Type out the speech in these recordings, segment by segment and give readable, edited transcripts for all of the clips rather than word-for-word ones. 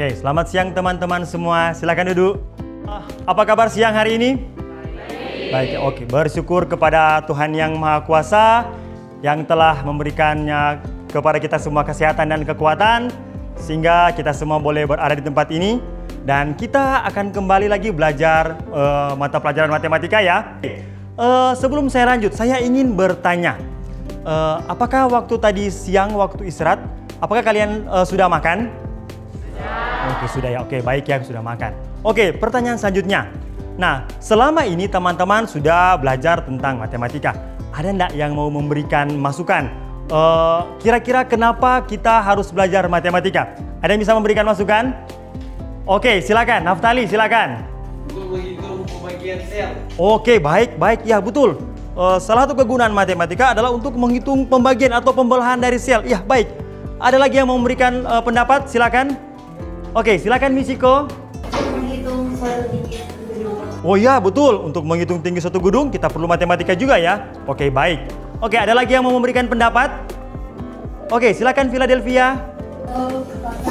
Oke, selamat siang teman-teman semua. Silakan duduk. Apa kabar siang hari ini? Baik, oke. Bersyukur kepada Tuhan Yang Maha Kuasa yang telah memberikannya kepada kita semua kesehatan dan kekuatan sehingga kita semua boleh berada di tempat ini dan kita akan kembali lagi belajar mata pelajaran matematika ya. Sebelum saya lanjut, saya ingin bertanya, apakah waktu tadi siang waktu istirahat, apakah kalian sudah makan? Oke, sudah ya. Oke, baik ya, sudah makan. Oke, pertanyaan selanjutnya. Nah, selama ini teman-teman sudah belajar tentang matematika. Ada enggak yang mau memberikan masukan? Kira-kira kenapa kita harus belajar matematika? Ada yang bisa memberikan masukan? Oke, silakan. Naftali, silakan. Untuk menghitung pembagian sel. Oke, baik. Ya, betul. Salah satu kegunaan matematika adalah untuk menghitung pembagian atau pembelahan dari sel. Ya, baik. Ada lagi yang mau memberikan pendapat? Silakan. Oke, silakan Michiko. Menghitung sel tinggi gedung. Oh ya, betul. Untuk menghitung tinggi suatu gedung, kita perlu matematika juga ya. Oke, baik. Oke, ada lagi yang mau memberikan pendapat? Oke, silakan Philadelphia. Pasar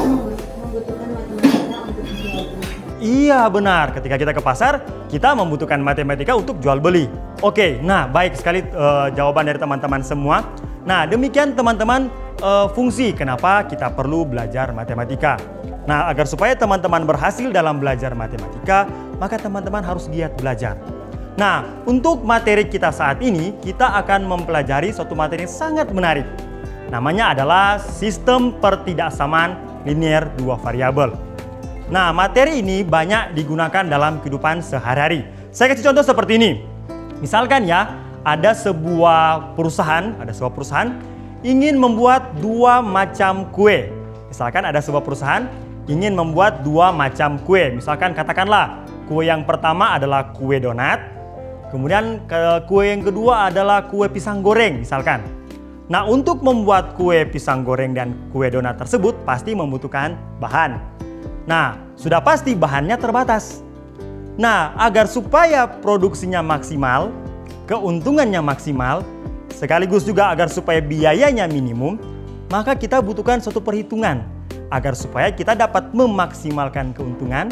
membutuhkan matematika untuk jual beli. Iya, benar. Ketika kita ke pasar, kita membutuhkan matematika untuk jual beli. Oke, nah baik sekali jawaban dari teman-teman semua. Nah, demikian teman-teman fungsi kenapa kita perlu belajar matematika. Nah, agar supaya teman-teman berhasil dalam belajar matematika, maka teman-teman harus giat belajar. Nah, untuk materi kita saat ini, kita akan mempelajari suatu materi yang sangat menarik. Namanya adalah sistem pertidaksamaan linier dua variabel. Nah, materi ini banyak digunakan dalam kehidupan sehari-hari. Saya kasih contoh seperti ini. Misalkan ya, ada sebuah perusahaan ingin membuat dua macam kue. Misalkan ada sebuah perusahaan ingin membuat dua macam kue. Misalkan katakanlah kue yang pertama adalah kue donat, kemudian kue yang kedua adalah kue pisang goreng misalkan. Nah, untuk membuat kue pisang goreng dan kue donat tersebut pasti membutuhkan bahan. Nah, sudah pasti bahannya terbatas. Nah, agar supaya produksinya maksimal, keuntungannya maksimal, sekaligus juga agar supaya biayanya minimum, maka kita butuhkan suatu perhitungan agar supaya kita dapat memaksimalkan keuntungan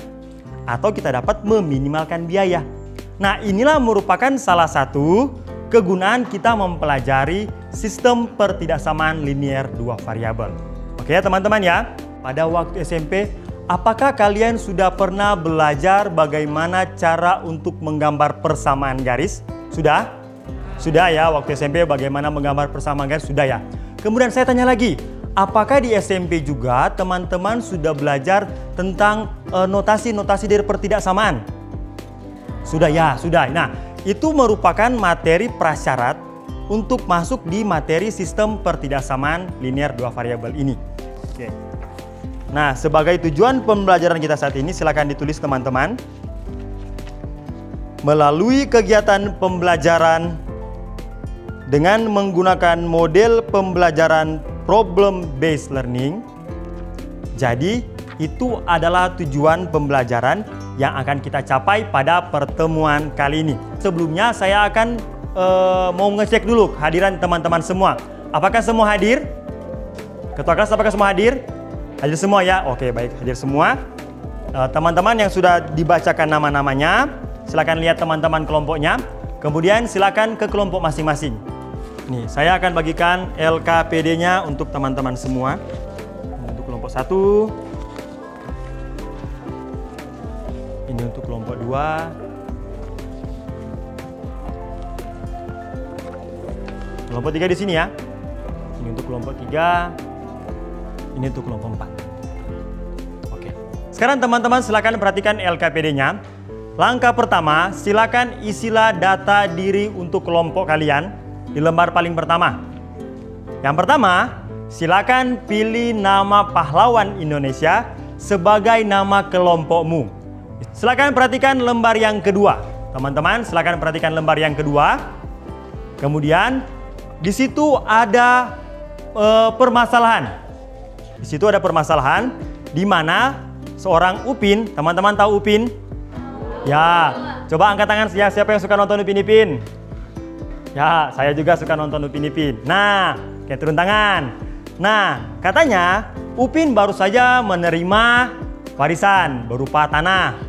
atau kita dapat meminimalkan biaya. Nah, inilah merupakan salah satu kegunaan kita mempelajari sistem pertidaksamaan linier dua variabel. Oke ya teman-teman ya, pada waktu SMP, apakah kalian sudah pernah belajar bagaimana cara untuk menggambar persamaan garis? Sudah? Sudah ya, waktu SMP bagaimana menggambar persamaan garis? Sudah ya. Kemudian saya tanya lagi, apakah di SMP juga teman-teman sudah belajar tentang notasi-notasi dari pertidaksamaan? Sudah ya, sudah. Nah, itu merupakan materi prasyarat untuk masuk di materi sistem pertidaksamaan linier dua variabel ini. Oke. Nah, sebagai tujuan pembelajaran kita saat ini, silakan ditulis teman-teman. Melalui kegiatan pembelajaran dengan menggunakan model pembelajaran problem based learning. Jadi, itu adalah tujuan pembelajaran yang akan kita capai pada pertemuan kali ini. Sebelumnya saya akan mau ngecek dulu kehadiran teman-teman semua. Apakah semua hadir? Ketua kelas, apakah semua hadir? Hadir semua ya? Oke, baik, hadir semua. Teman-teman yang sudah dibacakan nama-namanya, silakan lihat teman-teman kelompoknya. Kemudian silakan ke kelompok masing-masing. Nih, saya akan bagikan LKPD-nya untuk teman-teman semua. Untuk kelompok 1. Ini untuk kelompok 2. Kelompok 3 di sini ya. Ini untuk kelompok 3. Ini untuk kelompok 4. Oke. Sekarang teman-teman silakan perhatikan LKPD-nya. Langkah pertama, silakan isilah data diri untuk kelompok kalian di lembar paling pertama. Yang pertama, silakan pilih nama pahlawan Indonesia sebagai nama kelompokmu. Silakan perhatikan lembar yang kedua. Teman-teman, silakan perhatikan lembar yang kedua. Kemudian, di situ ada permasalahan. Di situ ada permasalahan di mana seorang Upin, teman-teman tahu Upin? Ya, coba angkat tangan siapa yang suka nonton Upin Ipin? Ya, saya juga suka nonton Upin Ipin. Nah, oke, turun tangan. Nah, katanya Upin baru saja menerima warisan berupa tanah.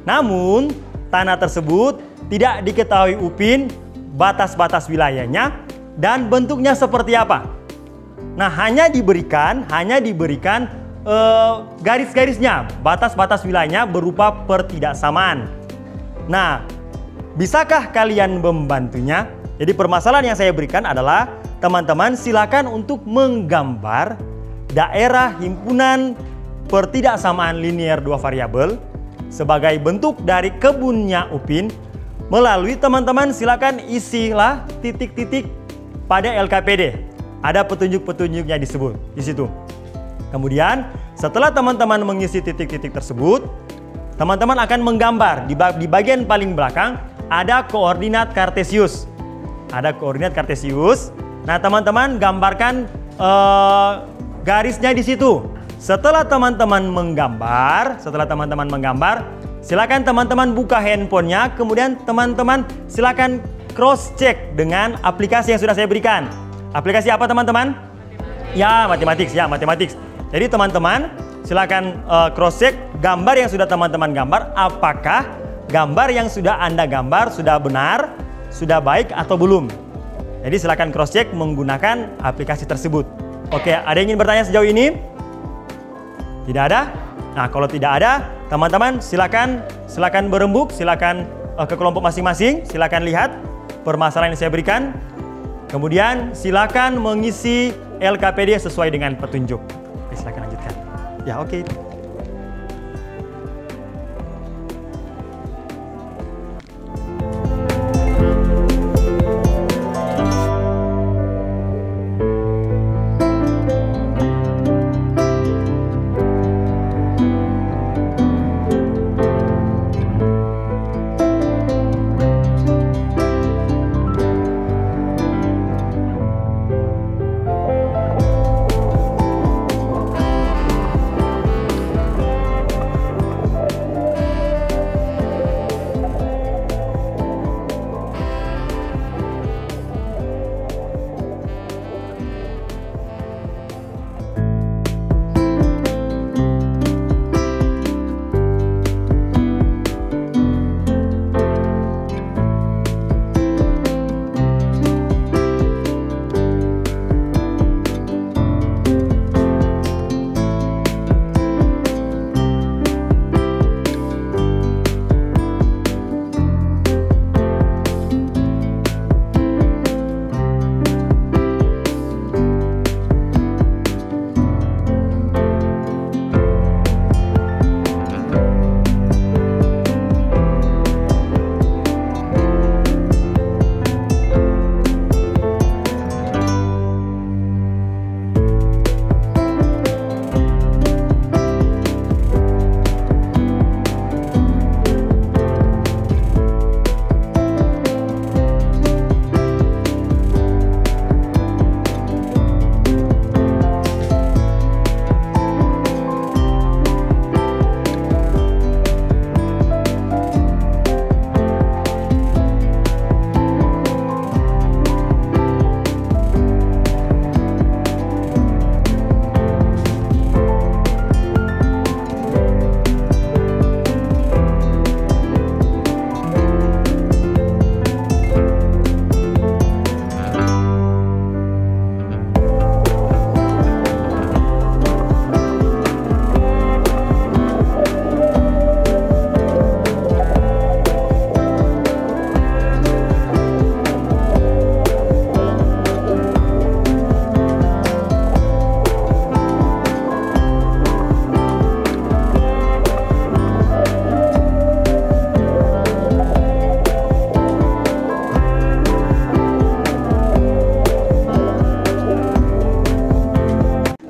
Namun, tanah tersebut tidak diketahui UPIN batas-batas wilayahnya dan bentuknya seperti apa. Nah, hanya diberikan garis-garisnya, batas-batas wilayahnya berupa pertidaksamaan. Nah, bisakah kalian membantunya? Jadi permasalahan yang saya berikan adalah teman-teman silakan untuk menggambar daerah himpunan pertidaksamaan linear dua variabel sebagai bentuk dari kebunnya UPIN. Melalui teman-teman silakan isilah titik-titik pada LKPD. Ada petunjuk-petunjuknya disebut di situ. Kemudian setelah teman-teman mengisi titik-titik tersebut, teman-teman akan menggambar di bagian paling belakang ada koordinat Kartesius. Ada koordinat Kartesius. Nah, teman-teman gambarkan garisnya di situ. Setelah teman-teman menggambar, silakan teman-teman buka handphonenya, kemudian teman-teman silakan cross check dengan aplikasi yang sudah saya berikan. Aplikasi apa teman-teman? Ya, matematik. Jadi teman-teman silakan cross check gambar yang sudah teman-teman gambar, apakah gambar yang sudah Anda gambar sudah benar, sudah baik atau belum. Jadi silakan cross check menggunakan aplikasi tersebut. Oke, ada yang ingin bertanya sejauh ini? Tidak ada? Nah, kalau tidak ada, teman-teman silakan berembuk, silakan ke kelompok masing-masing, silakan lihat permasalahan yang saya berikan. Kemudian silakan mengisi LKPD sesuai dengan petunjuk. Oke, silakan lanjutkan. Ya, oke.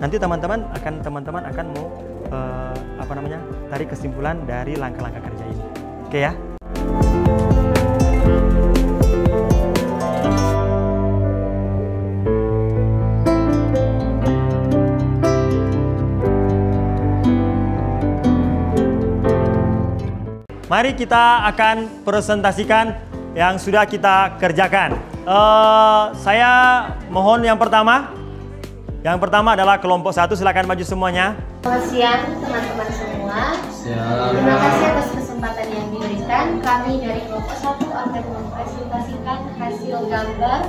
Nanti teman-teman akan mau tarik kesimpulan dari langkah-langkah kerja ini. Oke ya? Mari kita akan presentasikan yang sudah kita kerjakan. Saya mohon yang pertama adalah kelompok 1, silakan maju semuanya. Selamat siang teman-teman semua. semua. Siap. Terima kasih atas kesempatan yang diberikan. Kami dari kelompok 1 akan mempresentasikan hasil gambar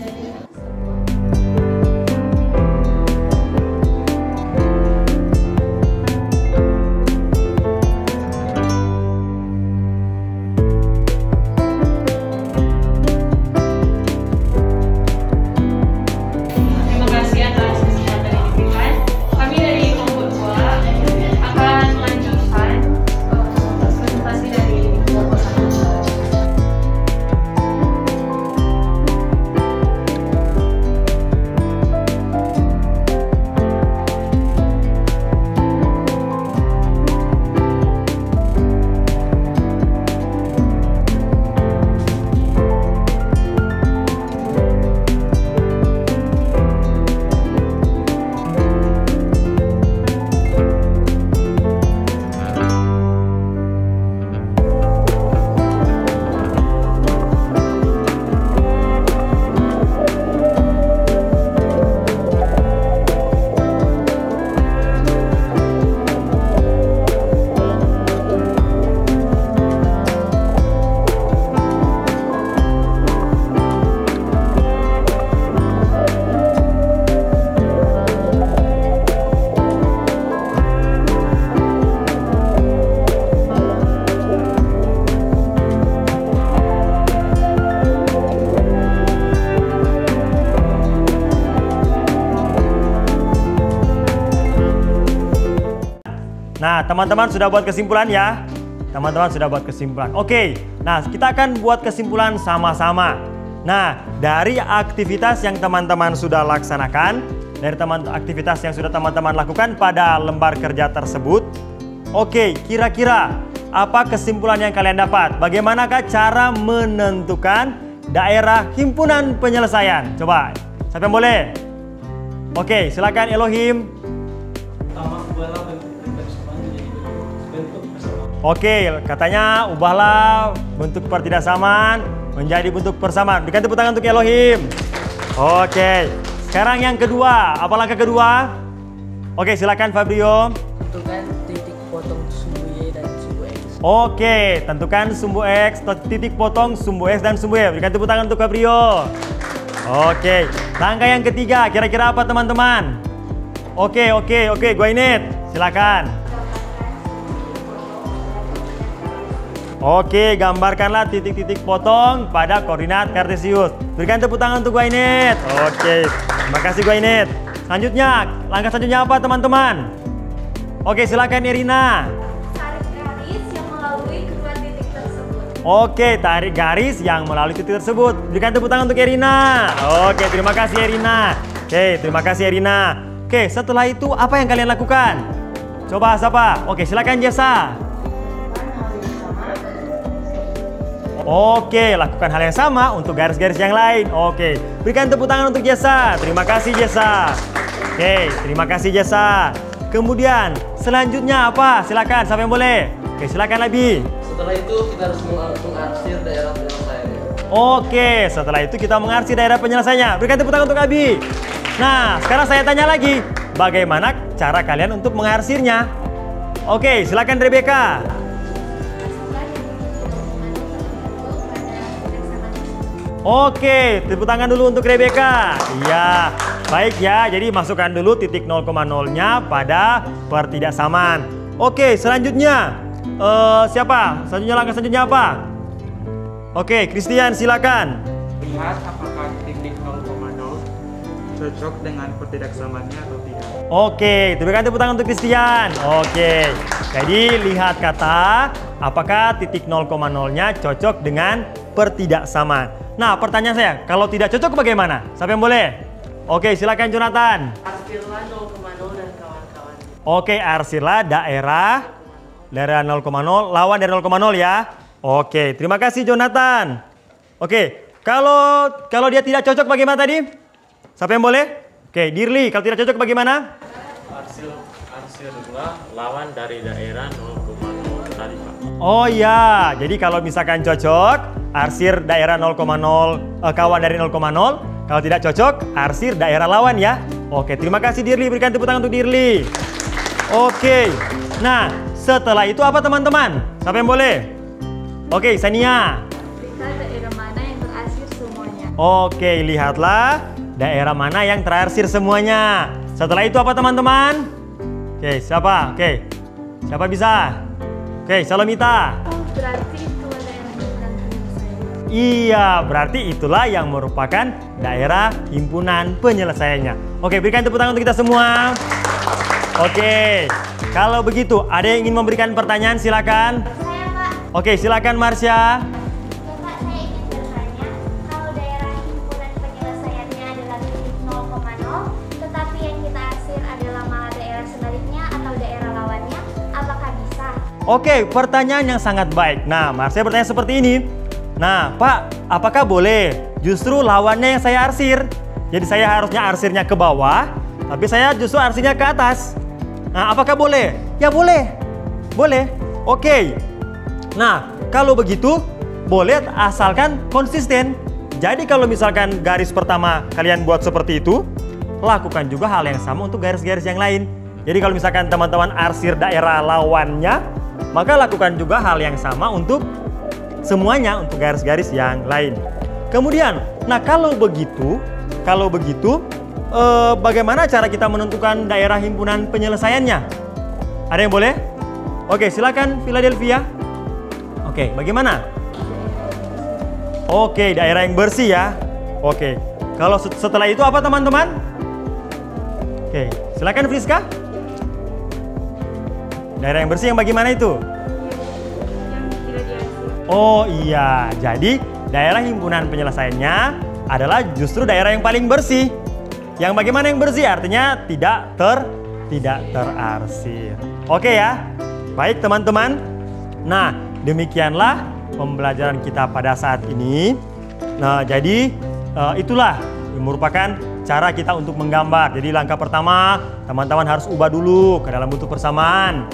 dari Nah, teman-teman sudah buat kesimpulan ya? Teman-teman sudah buat kesimpulan. Oke, nah kita akan buat kesimpulan sama-sama. Nah, dari aktivitas yang teman-teman sudah laksanakan, dari aktivitas yang sudah teman-teman lakukan pada lembar kerja tersebut, oke, kira-kira apa kesimpulan yang kalian dapat? Bagaimanakah cara menentukan daerah himpunan penyelesaian? Coba, siapa yang boleh? Oke, silakan Elohim. Oke, katanya ubahlah bentuk pertidaksamaan menjadi bentuk persamaan. Berikan tepuk tangan untuk Elohim. Oke, sekarang yang kedua. Apa langkah kedua? Oke, silakan Fabrio. Tentukan titik potong sumbu Y dan sumbu X. Oke, tentukan sumbu X, titik potong sumbu X dan sumbu Y. Berikan tepuk tangan untuk Fabrio. Oke, langkah yang ketiga. Kira-kira apa teman-teman? Oke, Guainet. Silakan. Oke, gambarkanlah titik-titik potong pada koordinat kartesius. Berikan tepuk tangan untuk Guainet. Oke, terima kasih Guainet. Selanjutnya, langkah selanjutnya apa teman-teman? Oke, silakan Irina. tarik garis yang melalui kedua titik tersebut. Oke, tarik garis yang melalui titik tersebut. Berikan tepuk tangan untuk Irina. Oke, terima kasih Irina. Oke, terima kasih Irina. Oke, setelah itu apa yang kalian lakukan? Coba siapa? Oke, silakan Jessa. Oke, lakukan hal yang sama untuk garis-garis yang lain. Oke, berikan tepuk tangan untuk Jessa. Terima kasih Jessa. Oke, terima kasih Jessa. Kemudian, selanjutnya apa? Silakan, siapa yang boleh? Oke, silakan Labi. Setelah itu kita harus mengarsir daerah penyelesaiannya. Oke, setelah itu kita mengarsir daerah penyelesaiannya. Berikan tepuk tangan untuk Abi. Nah, sekarang saya tanya lagi. Bagaimana cara kalian untuk mengarsirnya? Oke, silakan Rebecca. Oke, tepuk tangan dulu untuk Rebecca. Iya, baik ya. Jadi masukkan dulu titik 0,0-nya pada pertidaksamaan. Oke, selanjutnya siapa? Langkah selanjutnya apa? Oke, Christian silakan. Lihat apakah titik 0,0 cocok dengan pertidaksamaannya atau tidak. Oke, berikan tepuk tangan untuk Christian. Oke, jadi lihat kata apakah titik 0,0-nya cocok dengan pertidaksamaan. Nah, pertanyaan saya, kalau tidak cocok bagaimana? Siapa yang boleh? Oke, silakan Jonathan. Arsirlah 0,0 dan kawan-kawan. Oke, arsirlah daerah 0,0 lawan dari 0,0 ya. Oke, terima kasih Jonathan. Oke, kalau dia tidak cocok bagaimana tadi? Siapa yang boleh? Oke, Dirli, kalau tidak cocok bagaimana? Arsirlah lawan dari daerah 0,0 tadi Pak. Oh iya, jadi kalau misalkan cocok, arsir daerah 0,0 kawan dari 0,0. Kalau tidak cocok, arsir daerah lawan ya. Oke, terima kasih Dirli. Berikan tepuk tangan untuk Dirli. Oke, Nah, setelah itu apa teman-teman? Siapa yang boleh? Oke, Sania. Lihat daerah mana yang terarsir semuanya. Oke, lihatlah daerah mana yang terarsir semuanya. Setelah itu apa teman-teman? Oke, siapa? Oke, siapa bisa? Oke, Salomita. Berarti itu daerah himpunan penyelesaian. Iya, berarti itulah yang merupakan daerah himpunan penyelesaiannya. Oke, berikan tepuk tangan untuk kita semua. Oke, kalau begitu ada yang ingin memberikan pertanyaan silakan. Saya Pak. Oke, silakan Marsha. Ya Pak, saya ingin bertanya, kalau daerah himpunan penyelesaiannya adalah titik 0,0, tetapi yang kita arsir adalah malah daerah sebaliknya atau daerah lawannya, apakah bisa? Oke, pertanyaan yang sangat baik. Nah, Marsha bertanya seperti ini. Nah, Pak, apakah boleh justru lawannya yang saya arsir? Jadi saya harusnya arsirnya ke bawah, tapi saya justru arsirnya ke atas. Nah, apakah boleh? Ya boleh. Boleh. Oke. Nah, kalau begitu boleh asalkan konsisten. Jadi kalau misalkan garis pertama kalian buat seperti itu, lakukan juga hal yang sama untuk garis-garis yang lain. Jadi kalau misalkan teman-teman arsir daerah lawannya, maka lakukan juga hal yang sama untuk semuanya, untuk garis-garis yang lain. Kemudian, nah kalau begitu, bagaimana cara kita menentukan daerah himpunan penyelesaiannya? Ada yang boleh? Oke, silakan Philadelphia. Oke, bagaimana? Oke, daerah yang bersih ya. Oke, kalau setelah itu apa teman-teman? Oke, silakan Friska. Daerah yang bersih yang bagaimana itu? Oh iya, jadi daerah himpunan penyelesaiannya adalah justru daerah yang paling bersih. Yang bagaimana yang bersih? Artinya tidak terarsir. Oke ya? Baik teman-teman. Nah, demikianlah pembelajaran kita pada saat ini. Nah, jadi itulah merupakan cara kita untuk menggambar. Jadi langkah pertama, teman-teman harus ubah dulu ke dalam bentuk persamaan.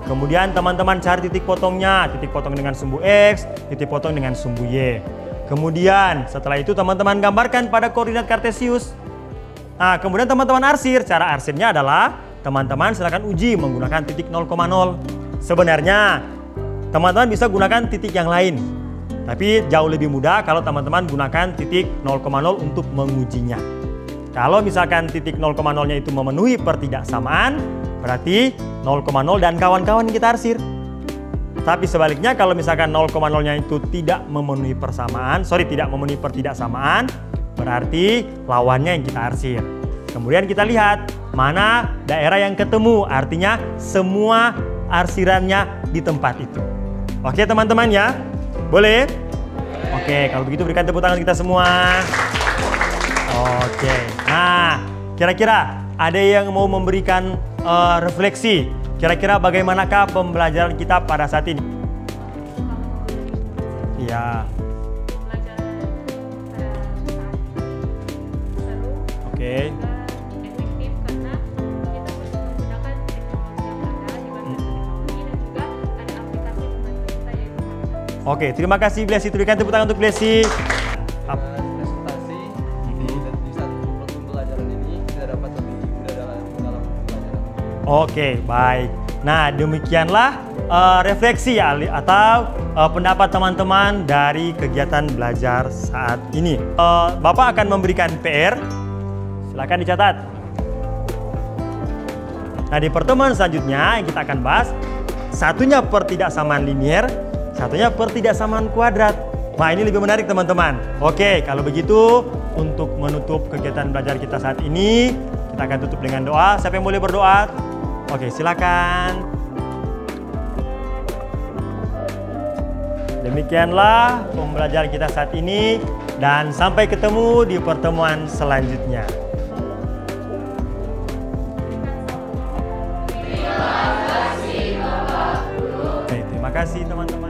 Kemudian teman-teman cari titik potongnya, titik potong dengan sumbu X, titik potong dengan sumbu Y. Kemudian setelah itu teman-teman gambarkan pada koordinat kartesius. Nah, kemudian teman-teman arsir. Cara arsirnya adalah teman-teman silakan uji menggunakan titik 0,0. Sebenarnya teman-teman bisa gunakan titik yang lain. Tapi jauh lebih mudah kalau teman-teman gunakan titik 0,0 untuk mengujinya. Kalau misalkan titik 0,0-nya itu memenuhi pertidaksamaan, berarti 0,0 dan kawan-kawan kita arsir. Tapi sebaliknya kalau misalkan 0,0-nya itu tidak memenuhi pertidaksamaan, berarti lawannya yang kita arsir. Kemudian kita lihat mana daerah yang ketemu, artinya semua arsirannya di tempat itu. Oke teman-teman ya? Boleh? Oke, kalau begitu berikan tepuk tangan kita semua. Oke, nah kira-kira ada yang mau memberikan refleksi? Kira-kira bagaimanakah pembelajaran kita pada saat ini? Iya. Oke. Efektif karena kita menggunakan teknologi yang ada, di mana teknologi dan juga ada aplikasi pembantu kita yaitu Canva. Oke, terima kasih Blessy. Berikan tepuk tangan untuk Blessy. Presentasi di saat pembelajaran ini tidak dapat lebih mudah dalam pembelajaran. Oke, baik. Nah, demikianlah refleksi atau pendapat teman-teman dari kegiatan belajar saat ini. Bapak akan memberikan PR. Silakan dicatat. Nah, di pertemuan selanjutnya yang kita akan bahas, satunya pertidaksamaan linier, satunya pertidaksamaan kuadrat. Wah, ini lebih menarik teman-teman. Oke, kalau begitu untuk menutup kegiatan belajar kita saat ini, kita akan tutup dengan doa. Siapa yang boleh berdoa? Oke, silakan. Demikianlah pembelajaran kita saat ini dan sampai ketemu di pertemuan selanjutnya. Terima kasih teman-teman.